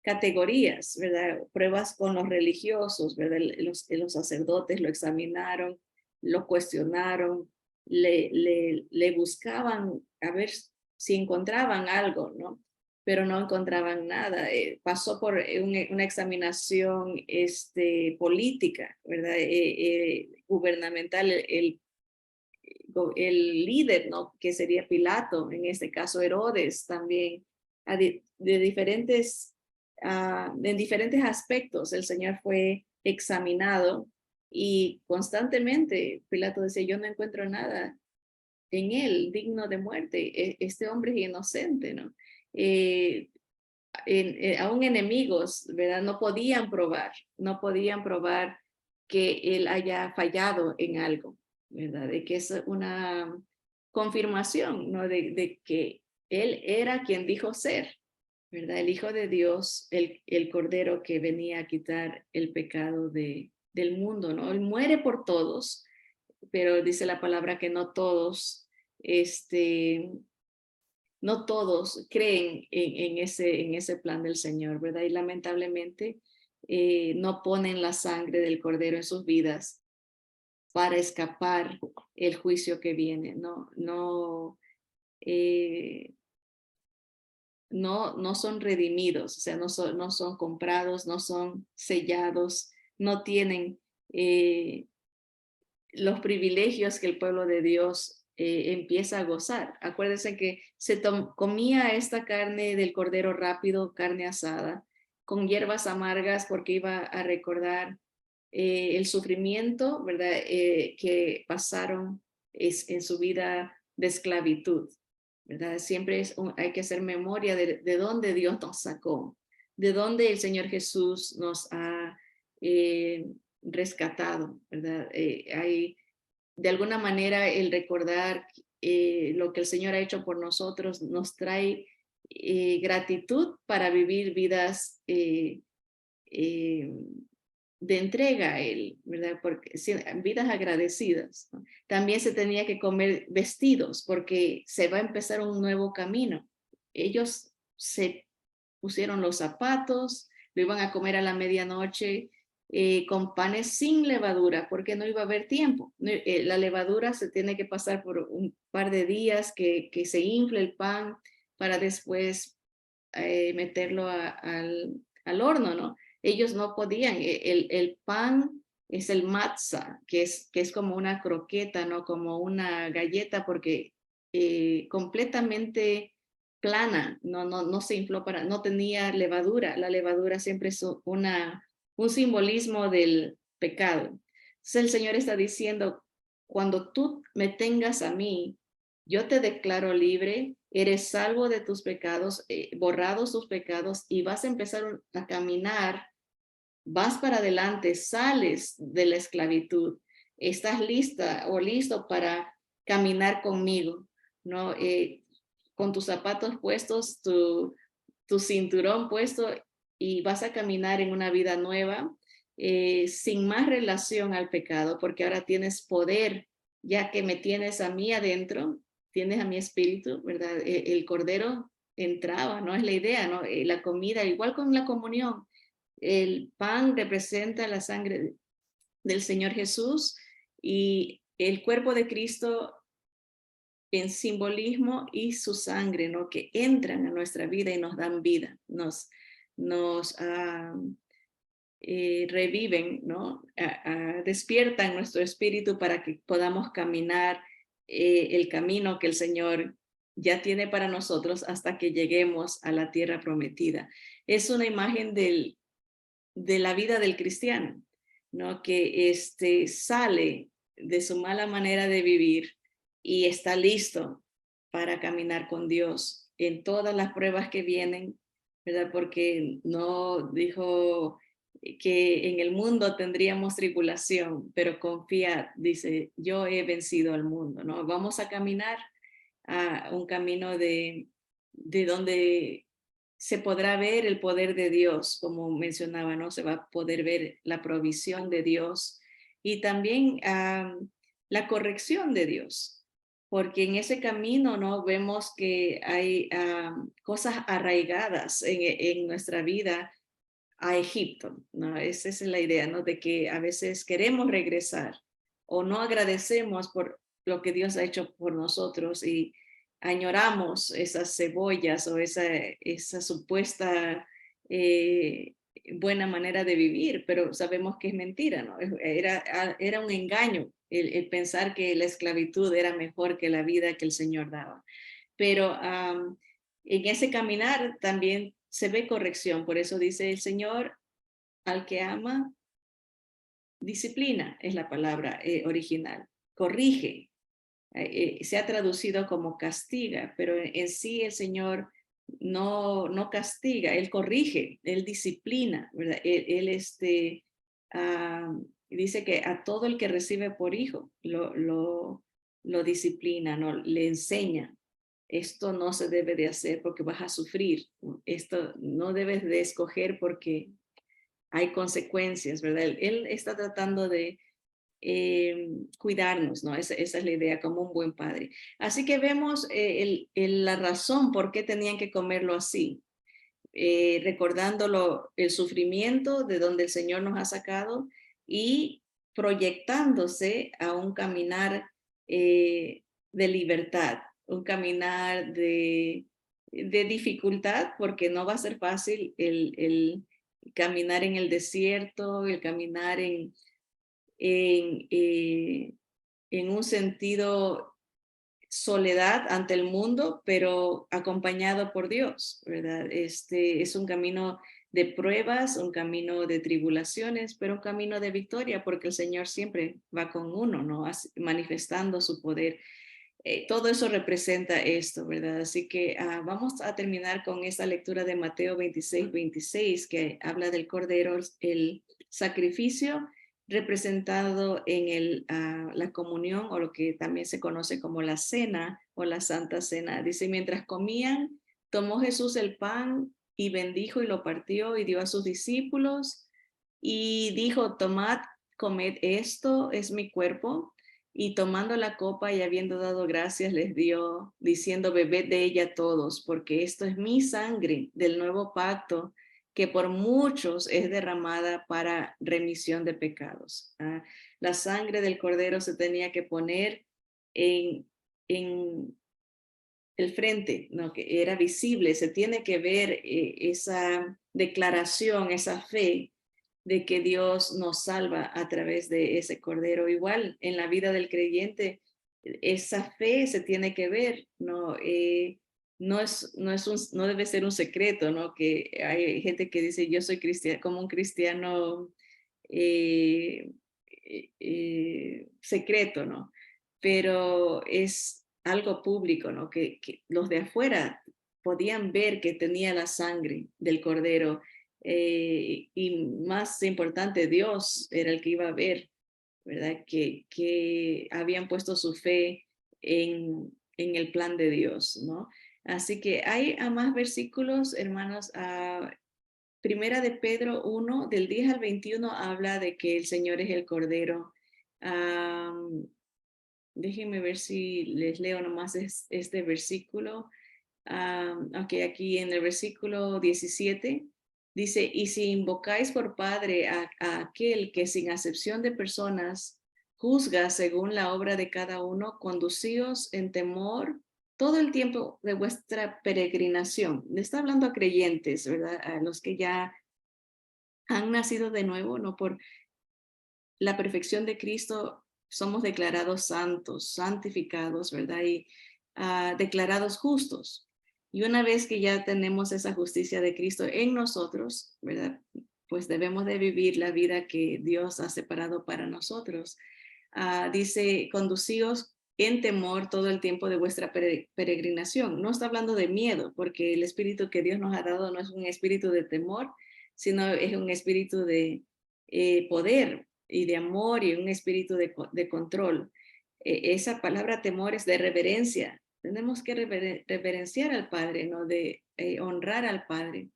S1: categorías, ¿verdad? Pruebas con los religiosos, ¿verdad? Los sacerdotes lo examinaron, lo cuestionaron, le buscaban a ver si encontraban algo, ¿no? Pero no encontraban nada. Pasó por una examinación política, ¿verdad? Gubernamental, el líder, ¿no? Que sería Pilato, en este caso Herodes también, de diferentes, en diferentes aspectos el Señor fue examinado y constantemente Pilato decía, yo no encuentro nada en él digno de muerte, este hombre es inocente, ¿no? Aún enemigos, ¿verdad? No podían probar que él haya fallado en algo, ¿verdad? De que es una confirmación, ¿no? De que él era quien dijo ser, ¿verdad? El Hijo de Dios, el Cordero que venía a quitar el pecado del mundo, ¿no? Él muere por todos, pero dice la palabra que no todos, no todos creen en ese plan del Señor, ¿verdad? Y lamentablemente no ponen la sangre del Cordero en sus vidas para escapar el juicio que viene. No son redimidos, o sea, no son comprados, no son sellados, no tienen los privilegios que el pueblo de Dios empieza a gozar. Acuérdense que comía esta carne del cordero rápido, carne asada, con hierbas amargas porque iba a recordar el sufrimiento, ¿verdad? Que pasaron en su vida de esclavitud, ¿verdad? Siempre hay que hacer memoria de dónde Dios nos sacó, de dónde el Señor Jesús nos ha rescatado, ¿verdad? Hay de alguna manera el recordar lo que el Señor ha hecho por nosotros nos trae gratitud para vivir vidas de entrega a Él, ¿verdad? Porque vidas agradecidas, ¿no? También se tenía que comer vestidos porque se va a empezar un nuevo camino. Ellos se pusieron los zapatos, lo iban a comer a la medianoche con panes sin levadura porque no iba a haber tiempo. La levadura se tiene que pasar por un par de días que se infle el pan para después meterlo al horno, ¿no? Ellos no podían, el pan es el matzah, que es como una croqueta, ¿no? Como una galleta, porque completamente plana, no se infló no tenía levadura. La levadura siempre es un simbolismo del pecado. Entonces el Señor está diciendo, cuando tú me tengas a mí, yo te declaro libre, eres salvo de tus pecados, borrados tus pecados y vas a empezar a caminar, vas para adelante, sales de la esclavitud, estás lista o listo para caminar conmigo, ¿no? Con tus zapatos puestos, tu cinturón puesto y vas a caminar en una vida nueva, sin más relación al pecado, porque ahora tienes poder, ya que me tienes a mí adentro, tienes a mi espíritu, ¿verdad? El cordero entraba, ¿no? Es la idea, ¿no? La comida, igual con la comunión, el pan representa la sangre del Señor Jesús y el cuerpo de Cristo en simbolismo y su sangre, ¿no? Que entran a nuestra vida y nos dan vida, nos reviven, ¿no? Despiertan nuestro espíritu para que podamos caminar el camino que el Señor ya tiene para nosotros hasta que lleguemos a la tierra prometida. Es una imagen de la vida del cristiano, ¿no? Que sale de su mala manera de vivir y está listo para caminar con Dios en todas las pruebas que vienen, ¿verdad? Porque no dijo que en el mundo tendríamos tribulación, pero confiad, dice, yo he vencido al mundo, ¿no? Vamos a caminar a un camino de donde se podrá ver el poder de Dios, como mencionaba, ¿no? Se va a poder ver la provisión de Dios y también la corrección de Dios, porque en ese camino, ¿no? Vemos que hay cosas arraigadas en nuestra vida a Egipto, ¿no? Esa es la idea, ¿no? De que a veces queremos regresar o no agradecemos por lo que Dios ha hecho por nosotros y añoramos esas cebollas o esa supuesta buena manera de vivir, pero sabemos que es mentira, ¿no? Era un engaño el pensar que la esclavitud era mejor que la vida que el Señor daba. Pero en ese caminar también se ve corrección, por eso dice el Señor, al que ama, disciplina es la palabra original, corrige, se ha traducido como castiga, pero en sí el Señor no castiga, Él corrige, Él disciplina, ¿verdad? Dice que a todo el que recibe por hijo lo disciplina, ¿no? Le enseña. Esto no se debe de hacer porque vas a sufrir. Esto no debes de escoger porque hay consecuencias, ¿verdad? Él está tratando de cuidarnos, ¿no? Esa es la idea, como un buen padre. Así que vemos la razón por qué tenían que comerlo así, recordándolo el sufrimiento de donde el Señor nos ha sacado y proyectándose a un caminar de libertad, un caminar de dificultad, porque no va a ser fácil el caminar en el desierto, el caminar en, eh, en un sentido soledad ante el mundo, pero acompañado por Dios, ¿verdad? Este es un camino de pruebas, un camino de tribulaciones, pero un camino de victoria, porque el Señor siempre va con uno, ¿no? Manifestando su poder. Todo eso representa esto, ¿verdad? Así que vamos a terminar con esta lectura de Mateo 26, que habla del Cordero, el sacrificio representado en la comunión o lo que también se conoce como la cena o la Santa Cena. Dice, mientras comían, tomó Jesús el pan y bendijo y lo partió y dio a sus discípulos Y dijo, tomad, comed, esto es mi cuerpo. Y tomando la copa y habiendo dado gracias, les dio, diciendo, bebed de ella todos, porque esto es mi sangre del nuevo pacto, que por muchos es derramada para remisión de pecados. La sangre del cordero se tenía que poner en el frente, ¿no? Que era visible, se tiene que ver esa declaración, esa fe de que Dios nos salva a través de ese cordero. Igual en la vida del creyente, esa fe se tiene que ver, ¿no? No debe ser un secreto, ¿no? Que hay gente que dice, yo soy cristiano, como un cristiano eh, secreto, ¿no? Pero es algo público, ¿no? Que los de afuera podían ver que tenía la sangre del cordero, y más importante, Dios era el que iba a ver, ¿verdad? Que habían puesto su fe en el plan de Dios, ¿no? Así que hay a más versículos, hermanos. Primera de Pedro 1, del 10 al 21, habla de que el Señor es el Cordero. Déjenme ver si les leo nomás este versículo. Ok, aquí en el versículo 17 dice, y si invocáis por Padre a aquel que sin acepción de personas juzga según la obra de cada uno, conducíos en temor todo el tiempo de vuestra peregrinación. Le está hablando a creyentes, ¿verdad? A los que ya han nacido de nuevo, no por la perfección de Cristo, somos declarados santos, santificados, ¿verdad? Y declarados justos. Y una vez que ya tenemos esa justicia de Cristo en nosotros, ¿verdad? Pues debemos de vivir la vida que Dios ha separado para nosotros. Dice, conducíos en temor todo el tiempo de vuestra peregrinación. No está hablando de miedo, porque el espíritu que Dios nos ha dado no es un espíritu de temor, sino es un espíritu de poder y de amor y un espíritu de control. Esa palabra temor es de reverencia. Tenemos que reverenciar al Padre, ¿no? De honrar al Padre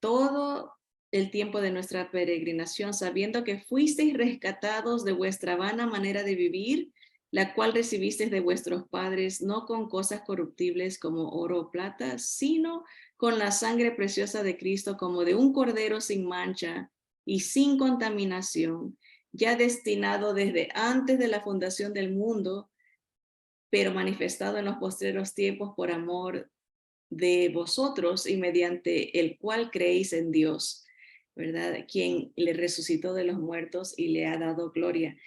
S1: todo el tiempo de nuestra peregrinación, sabiendo que fuisteis rescatados de vuestra vana manera de vivir, la cual recibisteis de vuestros padres, no con cosas corruptibles como oro o plata, sino con la sangre preciosa de Cristo, como de un cordero sin mancha y sin contaminación, ya destinado desde antes de la fundación del mundo, pero manifestado en los postreros tiempos por amor de vosotros y mediante el cual creéis en Dios, ¿verdad? Quien le resucitó de los muertos y le ha dado gloria.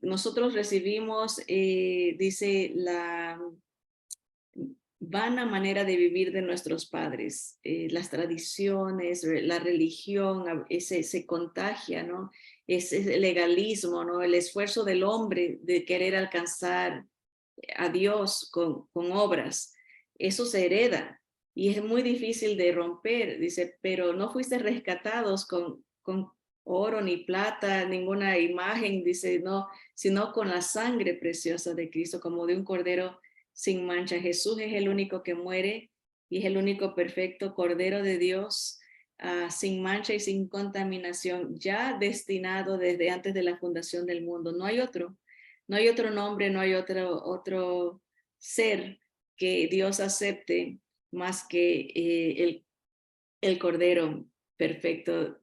S1: Nosotros recibimos, dice, la vana manera de vivir de nuestros padres, las tradiciones, la religión, se contagia, ¿no? Ese legalismo, ¿no? El esfuerzo del hombre de querer alcanzar a Dios con obras, eso se hereda y es muy difícil de romper. Dice, pero no fuiste rescatados con oro ni plata, ninguna imagen, dice, no, sino con la sangre preciosa de Cristo, como de un cordero sin mancha. Jesús es el único que muere y es el único perfecto cordero de Dios, sin mancha y sin contaminación, ya destinado desde antes de la fundación del mundo. No hay otro. No hay otro nombre, no hay otro ser que Dios acepte más que el Cordero perfecto,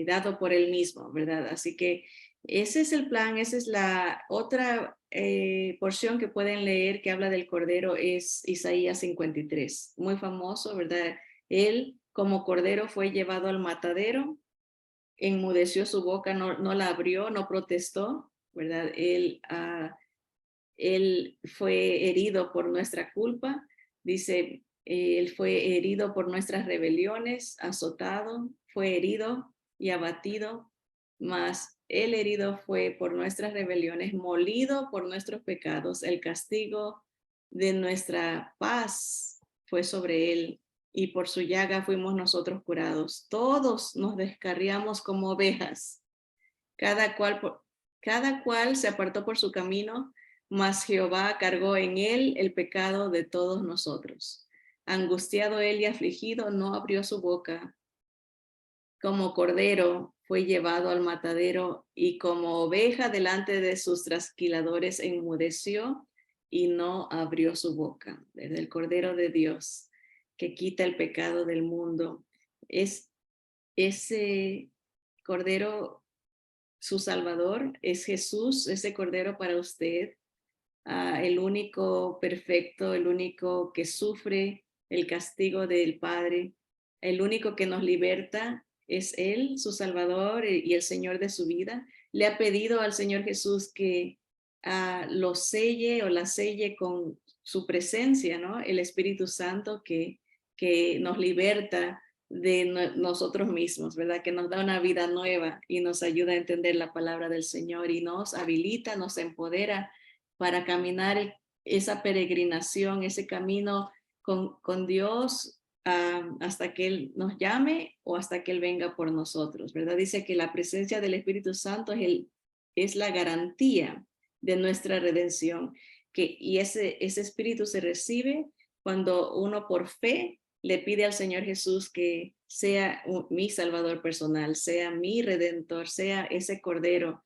S1: dado por él mismo, ¿verdad? Así que ese es el plan, esa es la otra porción que pueden leer que habla del Cordero, es Isaías 53, muy famoso, ¿verdad? Él como Cordero fue llevado al matadero, enmudeció su boca, no la abrió, no protestó, ¿verdad? Él fue herido por nuestra culpa, dice, él fue herido por nuestras rebeliones, azotado, fue herido y abatido, mas el herido fue por nuestras rebeliones, molido por nuestros pecados, el castigo de nuestra paz fue sobre él, y por su llaga fuimos nosotros curados. Todos nos descarriamos como ovejas, cada cual, cada cual se apartó por su camino, mas Jehová cargó en él el pecado de todos nosotros. Angustiado él y afligido, no abrió su boca. como cordero fue llevado al matadero y como oveja delante de sus trasquiladores enmudeció y no abrió su boca. Desde el Cordero de Dios que quita el pecado del mundo. Es ese cordero su Salvador, es Jesús, ese cordero para usted, el único perfecto, el único que sufre el castigo del Padre, el único que nos liberta es Él, su Salvador y el Señor de su vida. Le ha pedido al Señor Jesús que lo selle o la selle con su presencia, ¿no? El Espíritu Santo que nos liberta de nosotros mismos, ¿verdad? Que nos da una vida nueva y nos ayuda a entender la palabra del Señor y nos habilita, nos empodera para caminar esa peregrinación, ese camino con Dios hasta que Él nos llame o hasta que Él venga por nosotros, ¿verdad? Dice que la presencia del Espíritu Santo es la garantía de nuestra redención, y ese Espíritu se recibe cuando uno por fe le pide al Señor Jesús que sea mi Salvador personal, sea mi Redentor, sea ese Cordero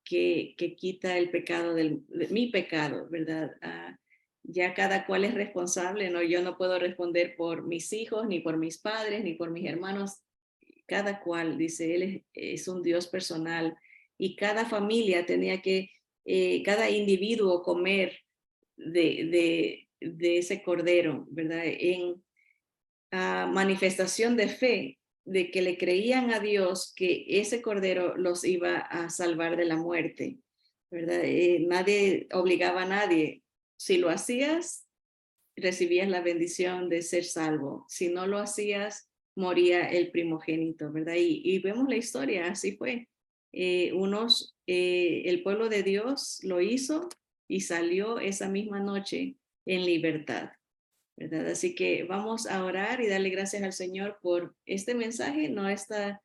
S1: que quita el pecado de mi pecado, ¿verdad? Ya cada cual es responsable, ¿no? Yo no puedo responder por mis hijos, ni por mis padres, ni por mis hermanos. Cada cual, dice, Él es un Dios personal y cada familia tenía que, cada individuo comer de ese cordero, ¿verdad? En manifestación de fe, de que le creían a Dios que ese cordero los iba a salvar de la muerte, ¿verdad? Nadie obligaba a nadie. Si lo hacías, recibías la bendición de ser salvo. Si no lo hacías, moría el primogénito, ¿verdad? Y vemos la historia, así fue. El pueblo de Dios lo hizo y salió esa misma noche en libertad, ¿verdad? Así que vamos a orar y darle gracias al Señor por este mensaje, no esta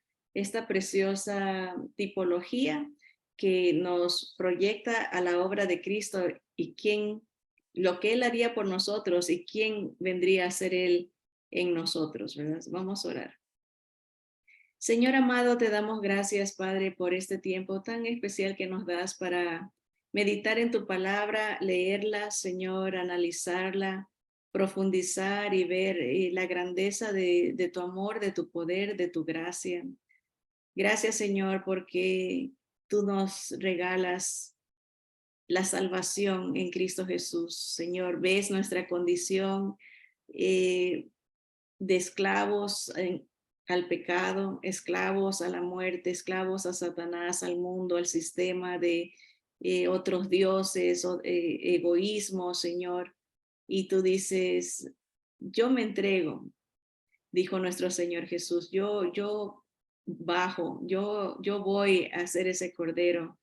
S1: preciosa tipología que nos proyecta a la obra de Cristo y lo que Él haría por nosotros y quién vendría a ser Él en nosotros, ¿verdad? Vamos a orar. Señor amado, te damos gracias, Padre, por este tiempo tan especial que nos das para meditar en tu palabra, leerla, Señor, analizarla, profundizar y ver la grandeza de tu amor, de tu poder, de tu gracia. Gracias, Señor, porque tú nos regalas la salvación en Cristo Jesús. Señor, ves nuestra condición de esclavos al pecado, esclavos a la muerte, esclavos a Satanás, al mundo, al sistema de otros dioses, egoísmo, Señor. Y tú dices, yo me entrego, dijo nuestro Señor Jesús, yo bajo, yo voy a ser ese cordero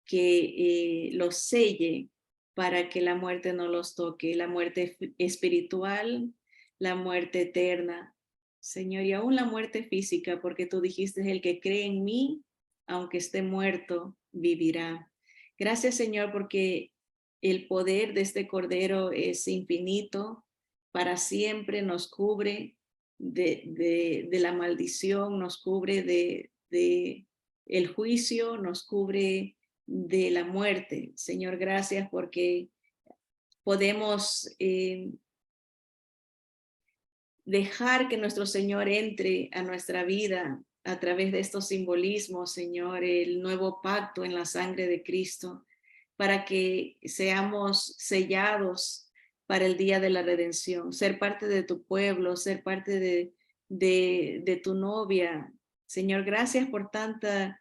S1: que los selle para que la muerte no los toque, la muerte espiritual, la muerte eterna, Señor, y aún la muerte física, porque tú dijiste, el que cree en mí, aunque esté muerto, vivirá. Gracias, Señor, porque el poder de este Cordero es infinito, para siempre nos cubre de la maldición, nos cubre de el juicio, nos cubre de la muerte. Señor, gracias porque podemos dejar que nuestro Señor entre a nuestra vida a través de estos simbolismos, Señor, el nuevo pacto en la sangre de Cristo, para que seamos sellados para el día de la redención, ser parte de tu pueblo, ser parte de tu novia. Señor, gracias por tantas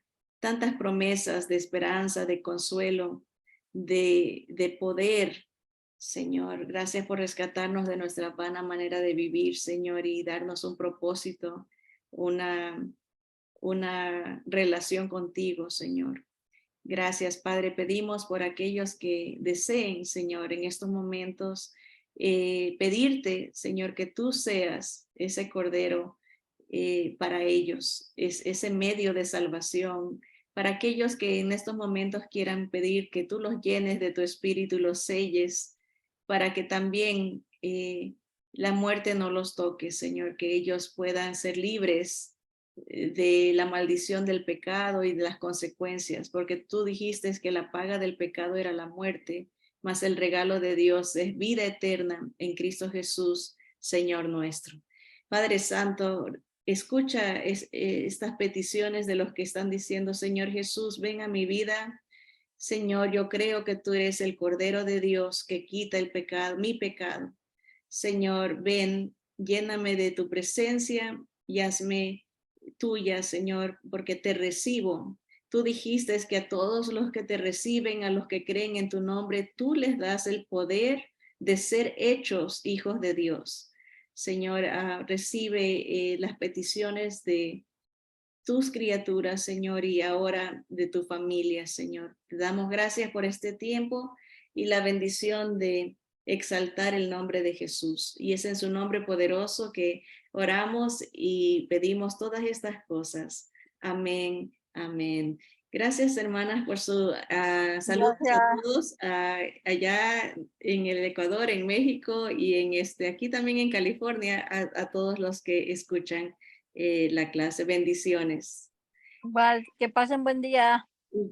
S1: promesas de esperanza, de consuelo, de poder. Señor, gracias por rescatarnos de nuestra vana manera de vivir, Señor, y darnos un propósito, una relación contigo, Señor. Gracias, Padre. Pedimos por aquellos que deseen, Señor, en estos momentos, pedirte, Señor, que tú seas ese cordero para ellos, ese medio de salvación. Para aquellos que en estos momentos quieran pedir que tú los llenes de tu espíritu y los selles, para que también la muerte no los toque, Señor, que ellos puedan ser libres de la maldición del pecado y de las consecuencias, porque tú dijiste que la paga del pecado era la muerte, mas el regalo de Dios es vida eterna en Cristo Jesús, Señor nuestro. Padre Santo, escucha estas peticiones de los que están diciendo, Señor Jesús, ven a mi vida. Señor, yo creo que tú eres el Cordero de Dios que quita el pecado, mi pecado. Señor, ven, lléname de tu presencia y hazme tuya, Señor, porque te recibo. Tú dijiste que a todos los que te reciben, a los que creen en tu nombre, tú les das el poder de ser hechos hijos de Dios. Señor, recibe las peticiones de tus criaturas, Señor, y ahora de tu familia, Señor. Te damos gracias por este tiempo y la bendición de exaltar el nombre de Jesús. Y es en su nombre poderoso que oramos y pedimos todas estas cosas. Amén, amén. Gracias, hermanas, por su saludos a
S2: Gracias.
S1: todos allá en el Ecuador, en México y aquí también en California, a todos los que escuchan la clase. Bendiciones.
S2: Igual, que pasen buen día.